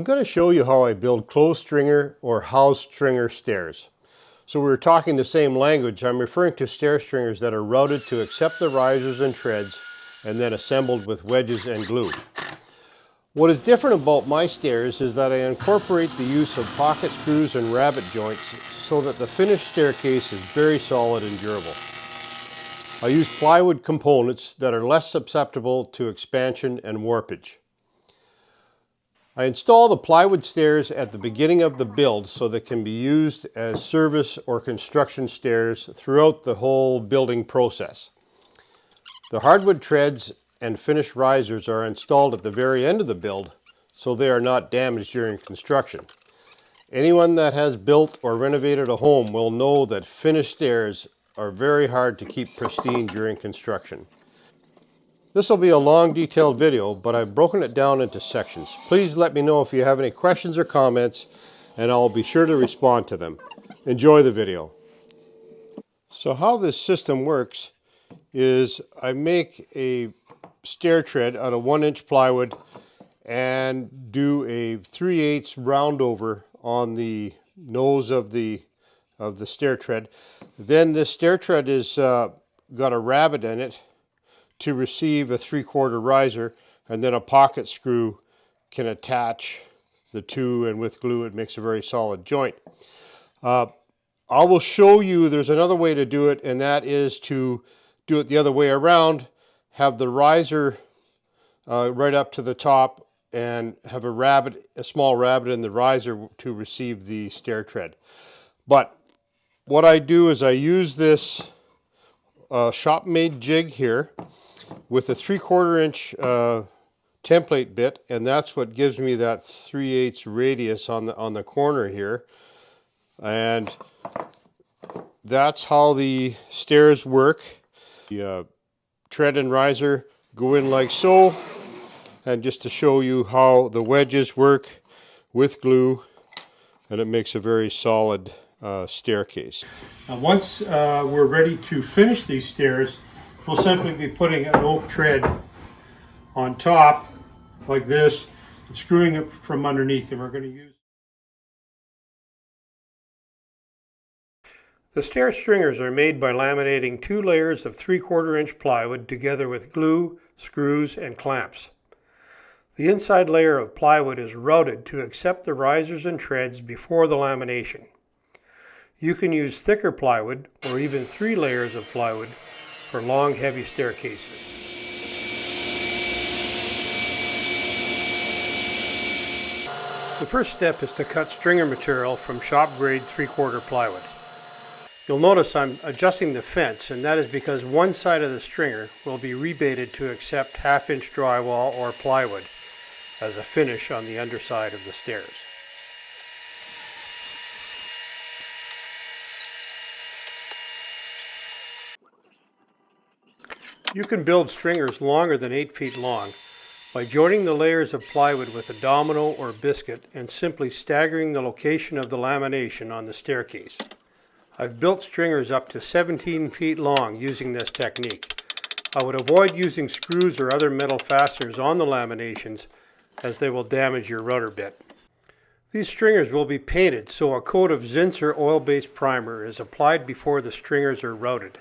going to show you how I build closed stringer or house stringer stairs. So we're talking the same language. I'm referring to stair stringers that are routed to accept the risers and treads and then assembled with wedges and glue. What is different about my stairs is that I incorporate the use of pocket screws and rabbet joints so that the finished staircase is very solid and durable. I use plywood components that are less susceptible to expansion and warpage. I install the plywood stairs at the beginning of the build so they can be used as service or construction stairs throughout the whole building process. The hardwood treads and finished risers are installed at the very end of the build so they are not damaged during construction. Anyone that has built or renovated a home will know that finished stairs are very hard to keep pristine during construction. This will be a long, detailed video, but I've broken it down into sections. Please let me know if you have any questions or comments, and I'll be sure to respond to them. Enjoy the video. So how this system works is I make a stair tread out of 1-inch plywood and do a 3/8 round over on the nose of the stair tread. Then this stair tread is got a rabbet in it to receive a 3/4 riser, and then a pocket screw can attach the two, and with glue it makes a very solid joint. I will show you there's another way to do it, and that is to do it the other way around, have the riser right up to the top and have a small rabbet in the riser to receive the stair tread. But what I do is I use this shop-made jig here with a 3/4 inch template bit, and that's what gives me that 3/8 radius on the corner here. And that's how the stairs work. The tread and riser go in like so, and just to show you how the wedges work with glue, and it makes a very solid staircase. Now once we're ready to finish these stairs, we'll simply be putting an oak tread on top like this and screwing it from underneath, and we're going to use the stair stringers are made by laminating 2 layers of 3/4 inch plywood together with glue, screws, and clamps. The inside layer of plywood is routed to accept the risers and treads before the lamination. You can use thicker plywood or even 3 layers of plywood for long, heavy staircases. The first step is to cut stringer material from shop grade 3/4 plywood. You'll notice I'm adjusting the fence, and that is because one side of the stringer will be rebaited to accept 1/2 inch drywall or plywood as a finish on the underside of the stairs. You can build stringers longer than 8 feet long by joining the layers of plywood with a domino or biscuit and simply staggering the location of the lamination on the staircase. I've built stringers up to 17 feet long using this technique. I would avoid using screws or other metal fasteners on the laminations as they will damage your router bit. These stringers will be painted, so a coat of Zinsser oil-based primer is applied before the stringers are routed.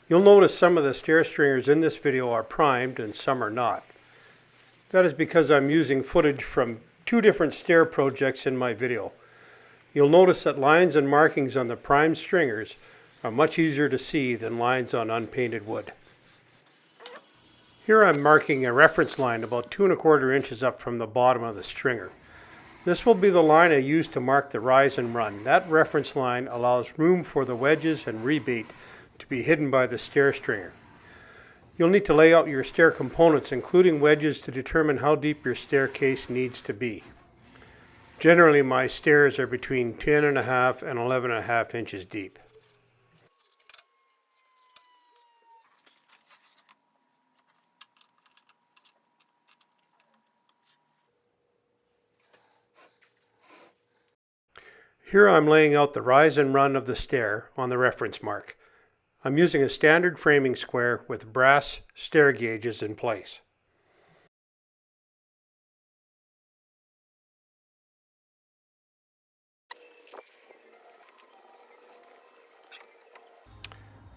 You'll notice some of the stair stringers in this video are primed and some are not. That is because I'm using footage from 2 different stair projects in my video. You'll notice that lines and markings on the primed stringers are much easier to see than lines on unpainted wood. Here I'm marking a reference line about 2 1/4 inches up from the bottom of the stringer. This will be the line I use to mark the rise and run. That reference line allows room for the wedges and rebate to be hidden by the stair stringer. You'll need to lay out your stair components, including wedges, to determine how deep your staircase needs to be. Generally, my stairs are between 10.5 and 11.5 inches deep. Here I'm laying out the rise and run of the stair on the reference mark. I'm using a standard framing square with brass stair gauges in place.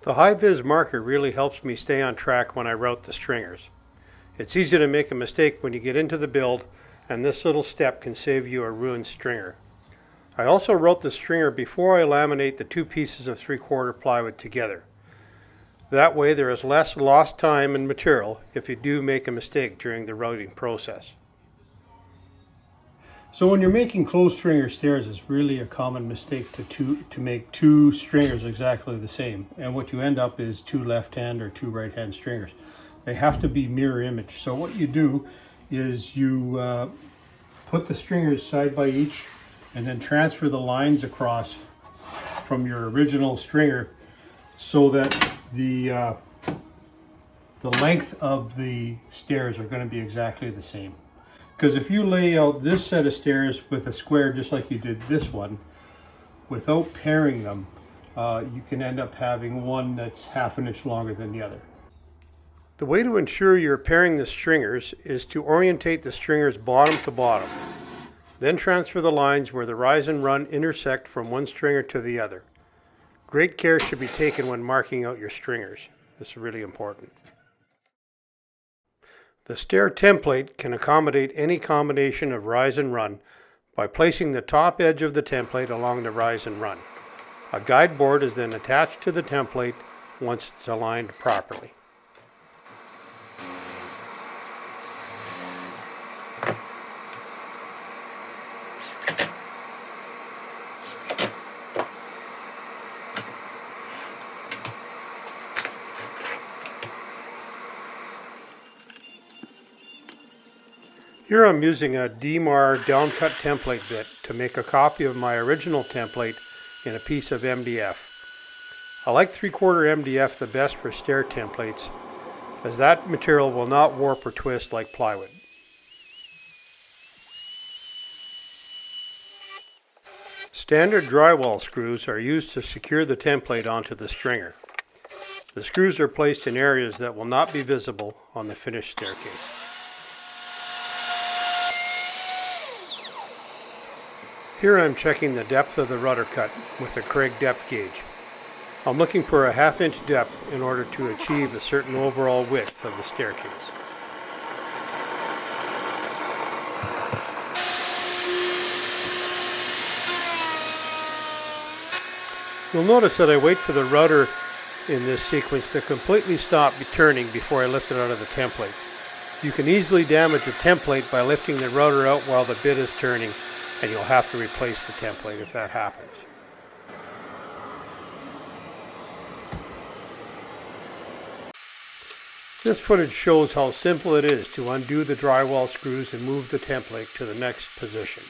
The high-vis marker really helps me stay on track when I route the stringers. It's easy to make a mistake when you get into the build, and this little step can save you a ruined stringer. I also route the stringer before I laminate the two pieces of 3/4 plywood together. That way there is less lost time and material if you do make a mistake during the routing process. So when you're making closed stringer stairs, it's really a common mistake to make two stringers exactly the same. And what you end up is two left-hand or two right-hand stringers. They have to be mirror image. So what you do is you put the stringers side by each and then transfer the lines across from your original stringer so that the length of the stairs are going to be exactly the same. Because if you lay out this set of stairs with a square just like you did this one, without pairing them, you can end up having one that's 1/2 inch longer than the other. The way to ensure you're pairing the stringers is to orientate the stringers bottom to bottom. Then transfer the lines where the rise and run intersect from one stringer to the other. Great care should be taken when marking out your stringers. This is really important. The stair template can accommodate any combination of rise and run by placing the top edge of the template along the rise and run. A guide board is then attached to the template once it's aligned properly. Here I'm using a DMAR downcut template bit to make a copy of my original template in a piece of MDF. I like 3/4 MDF the best for stair templates, as that material will not warp or twist like plywood. Standard drywall screws are used to secure the template onto the stringer. The screws are placed in areas that will not be visible on the finished staircase. Here I'm checking the depth of the rudder cut with the Craig depth gauge. I'm looking for a 1/2 inch depth in order to achieve a certain overall width of the staircase. You'll notice that I wait for the rudder in this sequence to completely stop turning before I lift it out of the template. You can easily damage a template by lifting the rudder out while the bit is turning, and you'll have to replace the template if that happens. This footage shows how simple it is to undo the drywall screws and move the template to the next position.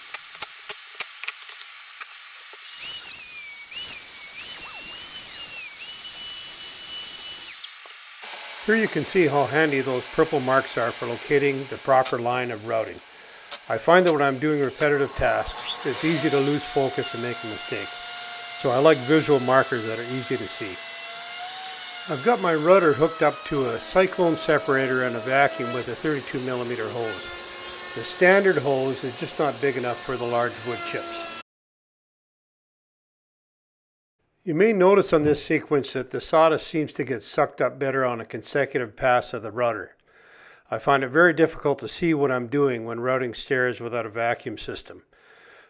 Here you can see how handy those purple marks are for locating the proper line of routing. I find that when I'm doing repetitive tasks, it's easy to lose focus and make a mistake. So I like visual markers that are easy to see. I've got my rudder hooked up to a cyclone separator and a vacuum with a 32mm hose. The standard hose is just not big enough for the large wood chips. You may notice on this sequence that the sawdust seems to get sucked up better on a consecutive pass of the rudder. I find it very difficult to see what I'm doing when routing stairs without a vacuum system.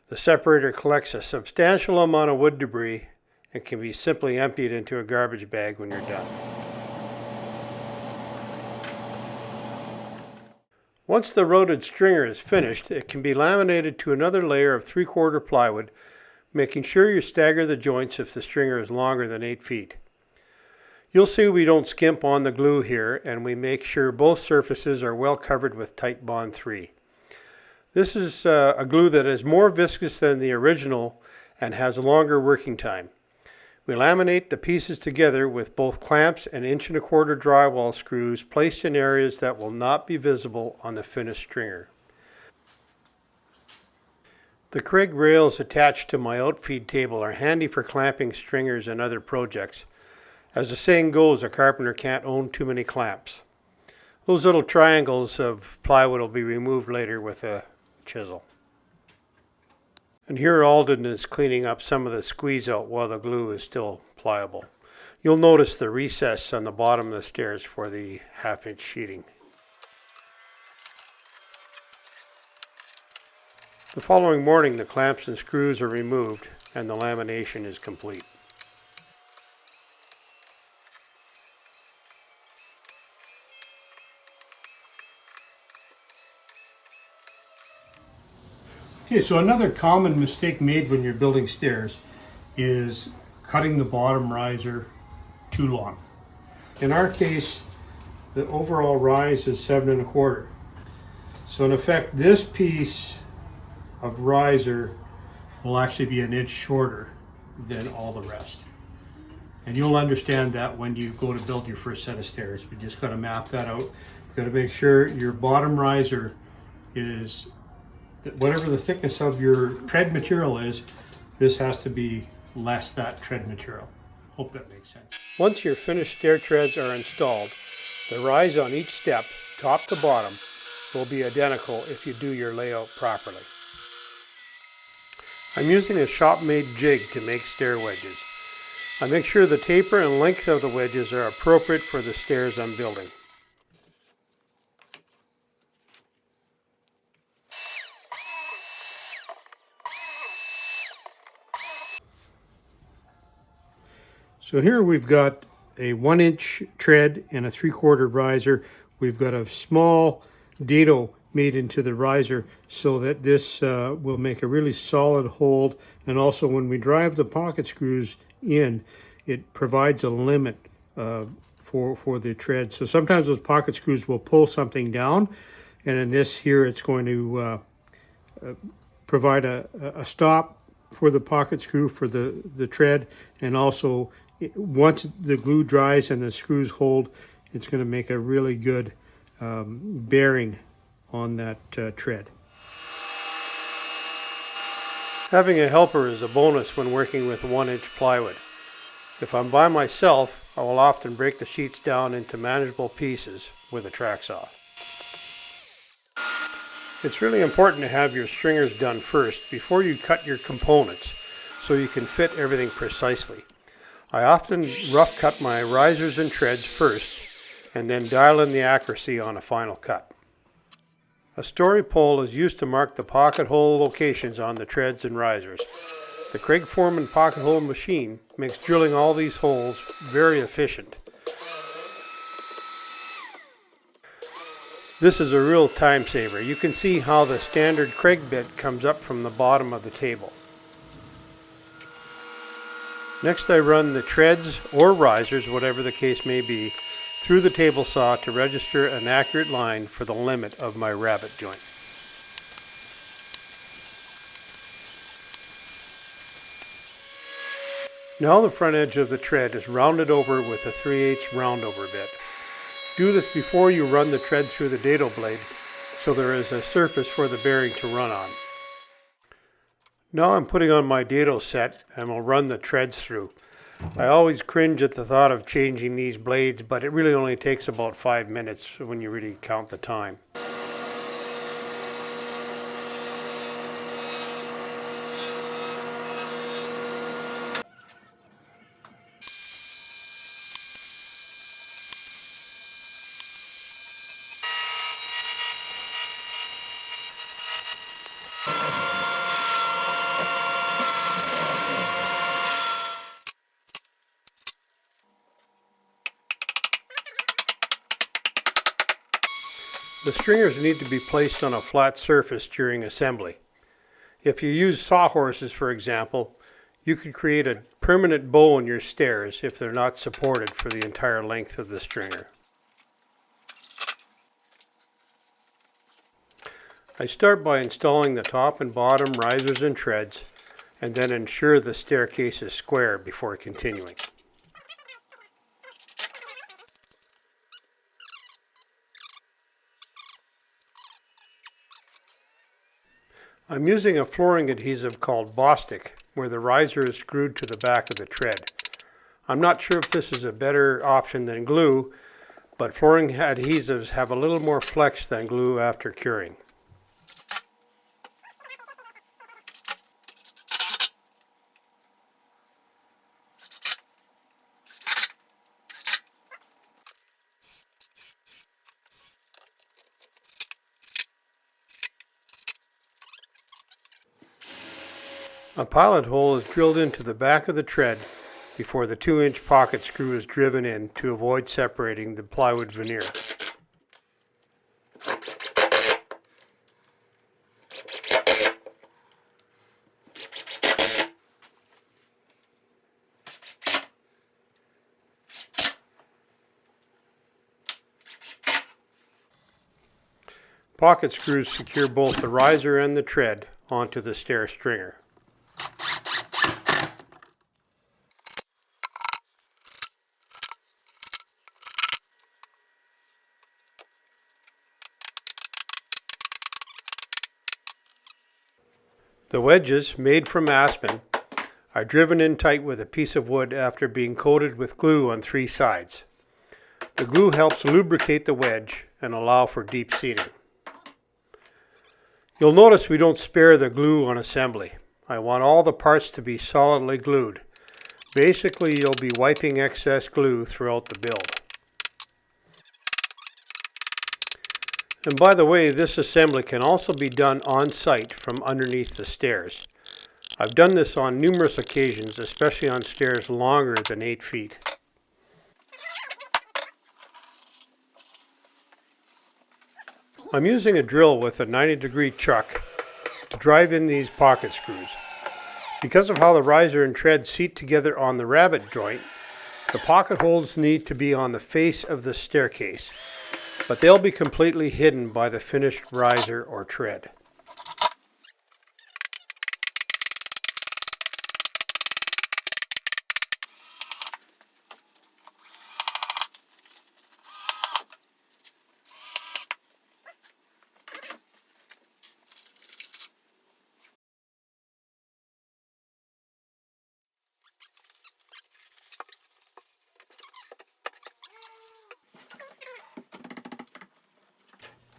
The separator collects a substantial amount of wood debris and can be simply emptied into a garbage bag when you're done. Once the routed stringer is finished, it can be laminated to another layer of 3/4 plywood, making sure you stagger the joints if the stringer is longer than 8 feet. You'll see we don't skimp on the glue here, and we make sure both surfaces are well covered with Titebond 3. This is a glue that is more viscous than the original and has a longer working time. We laminate the pieces together with both clamps and 1¼ inch drywall screws placed in areas that will not be visible on the finished stringer. The Craig rails attached to my outfeed table are handy for clamping stringers and other projects. As the saying goes, a carpenter can't own too many clamps. Those little triangles of plywood will be removed later with a chisel. And here Alden is cleaning up some of the squeeze out while the glue is still pliable. You'll notice the recess on the bottom of the stairs for the 1/2 inch sheeting. The following morning, the clamps and screws are removed and the lamination is complete. Okay, so another common mistake made when you're building stairs is cutting the bottom riser too long. In our case, the overall rise is 7 1/4. So in effect, this piece of riser will actually be an inch shorter than all the rest. And you'll understand that when you go to build your first set of stairs. We just got to map that out. You've got to make sure your bottom riser is, whatever the thickness of your tread material is, this has to be less that tread material. Hope that makes sense. Once your finished stair treads are installed, the rise on each step, top to bottom, will be identical if you do your layout properly. I'm using a shop-made jig to make stair wedges. I make sure the taper and length of the wedges are appropriate for the stairs I'm building. So here we've got a 1-inch tread and a 3/4 riser. We've got a small dado made into the riser so that this will make a really solid hold, and also when we drive the pocket screws in, it provides a limit for the tread. So sometimes those pocket screws will pull something down, and in this here it's going to provide a stop for the pocket screw for the tread, and also once the glue dries and the screws hold, it's going to make a really good bearing on that tread. Having a helper is a bonus when working with 1-inch plywood. If I'm by myself, I will often break the sheets down into manageable pieces with a track saw. It's really important to have your stringers done first before you cut your components so you can fit everything precisely. I often rough cut my risers and treads first and then dial in the accuracy on a final cut. A story pole is used to mark the pocket hole locations on the treads and risers. The Craig Foreman pocket hole machine makes drilling all these holes very efficient. This is a real time saver. You can see how the standard Craig bit comes up from the bottom of the table. Next, I run the treads or risers, whatever the case may be, through the table saw to register an accurate line for the limit of my rabbet joint. Now the front edge of the tread is rounded over with a 3/8 roundover bit. Do this before you run the tread through the dado blade so there is a surface for the bearing to run on. Now I'm putting on my dado set and will run the treads through. I always cringe at the thought of changing these blades, but it really only takes about 5 minutes when you really count the time. The stringers need to be placed on a flat surface during assembly. If you use sawhorses, for example, you could create a permanent bow in your stairs if they're not supported for the entire length of the stringer. I start by installing the top and bottom risers and treads, and then ensure the staircase is square before continuing. I'm using a flooring adhesive called Bostik, where the riser is screwed to the back of the tread. I'm not sure if this is a better option than glue, but flooring adhesives have a little more flex than glue after curing. A pilot hole is drilled into the back of the tread before the 2-inch pocket screw is driven in to avoid separating the plywood veneer. Pocket screws secure both the riser and the tread onto the stair stringer. The wedges, made from aspen, are driven in tight with a piece of wood after being coated with glue on 3 sides. The glue helps lubricate the wedge and allow for deep seating. You'll notice we don't spare the glue on assembly. I want all the parts to be solidly glued. Basically, you'll be wiping excess glue throughout the build. And by the way, this assembly can also be done on site from underneath the stairs. I've done this on numerous occasions, especially on stairs longer than 8 feet. I'm using a drill with a 90-degree chuck to drive in these pocket screws. Because of how the riser and tread seat together on the rabbet joint, the pocket holes need to be on the face of the staircase, but they'll be completely hidden by the finished riser or tread.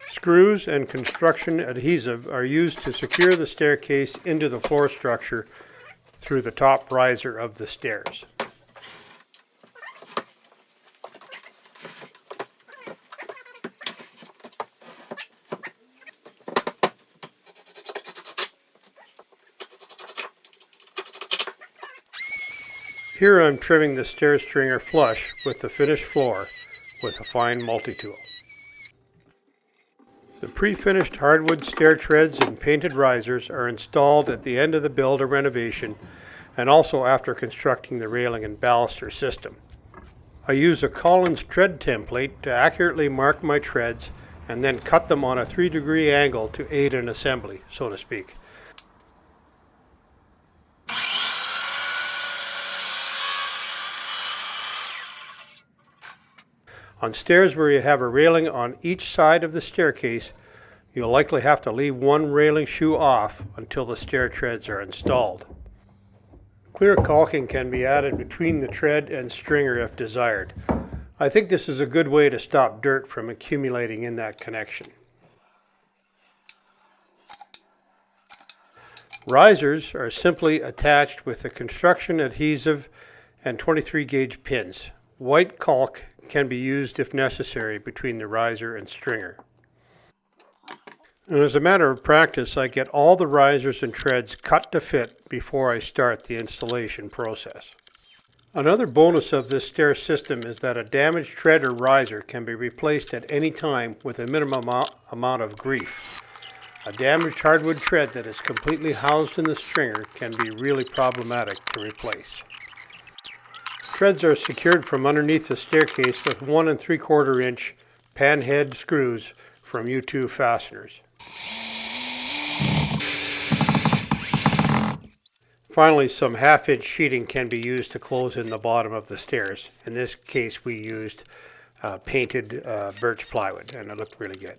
Screws and construction adhesive are used to secure the staircase into the floor structure through the top riser of the stairs. Here I'm trimming the stair stringer flush with the finished floor with a fine multi-tool. The pre-finished hardwood stair treads and painted risers are installed at the end of the build or renovation and also after constructing the railing and baluster system. I use a Collins tread template to accurately mark my treads and then cut them on a 3-degree angle to aid in assembly, so to speak. On stairs where you have a railing on each side of the staircase, you'll likely have to leave one railing shoe off until the stair treads are installed. Clear caulking can be added between the tread and stringer if desired. I think this is a good way to stop dirt from accumulating in that connection. Risers are simply attached with the construction adhesive and 23-gauge pins. White caulk can be used if necessary between the riser and stringer. And as a matter of practice, I get all the risers and treads cut to fit before I start the installation process. Another bonus of this stair system is that a damaged tread or riser can be replaced at any time with a minimum amount of grief. A damaged hardwood tread that is completely housed in the stringer can be really problematic to replace. Treads are secured from underneath the staircase with 1 3/4-inch panhead screws from U2 fasteners. Finally, some 1/2-inch sheeting can be used to close in the bottom of the stairs. In this case, we used painted birch plywood, and it looked really good.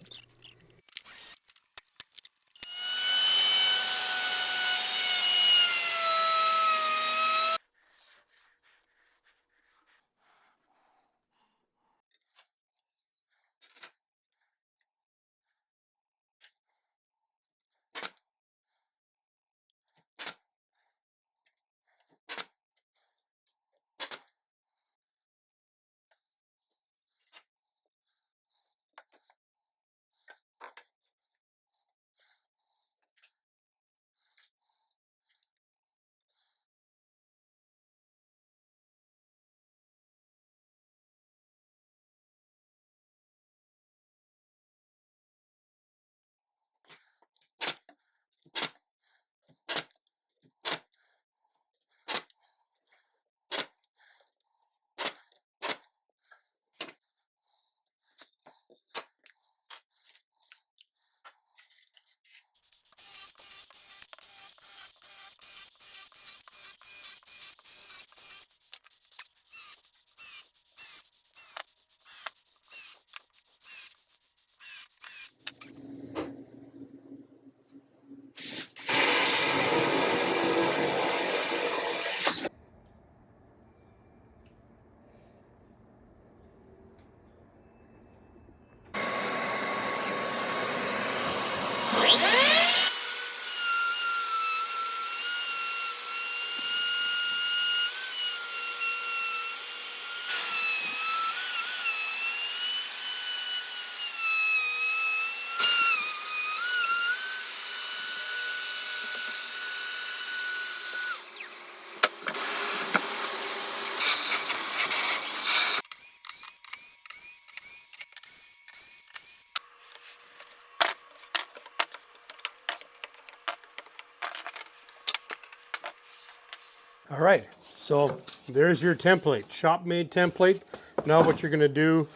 All right, so there's your template, shop-made template. Now what you're going to do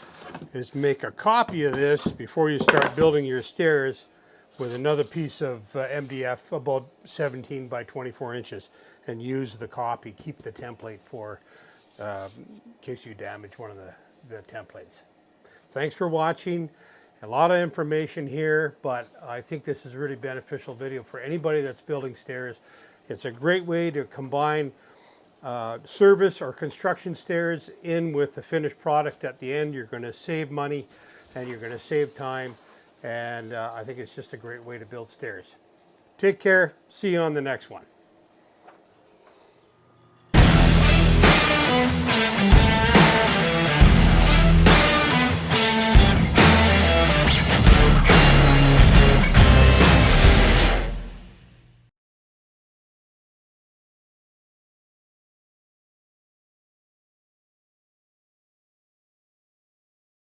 is make a copy of this before you start building your stairs with another piece of MDF about 17 by 24 inches and use the copy. Keep the template for in case you damage one of the templates. Thanks for watching. A lot of information here, but I think this is a really beneficial video for anybody that's building stairs. It's a great way to combine service or construction stairs in with the finished product at the end. You're going to save money and you're going to save time, and I think it's just a great way to build stairs. Take care. See you on the next one.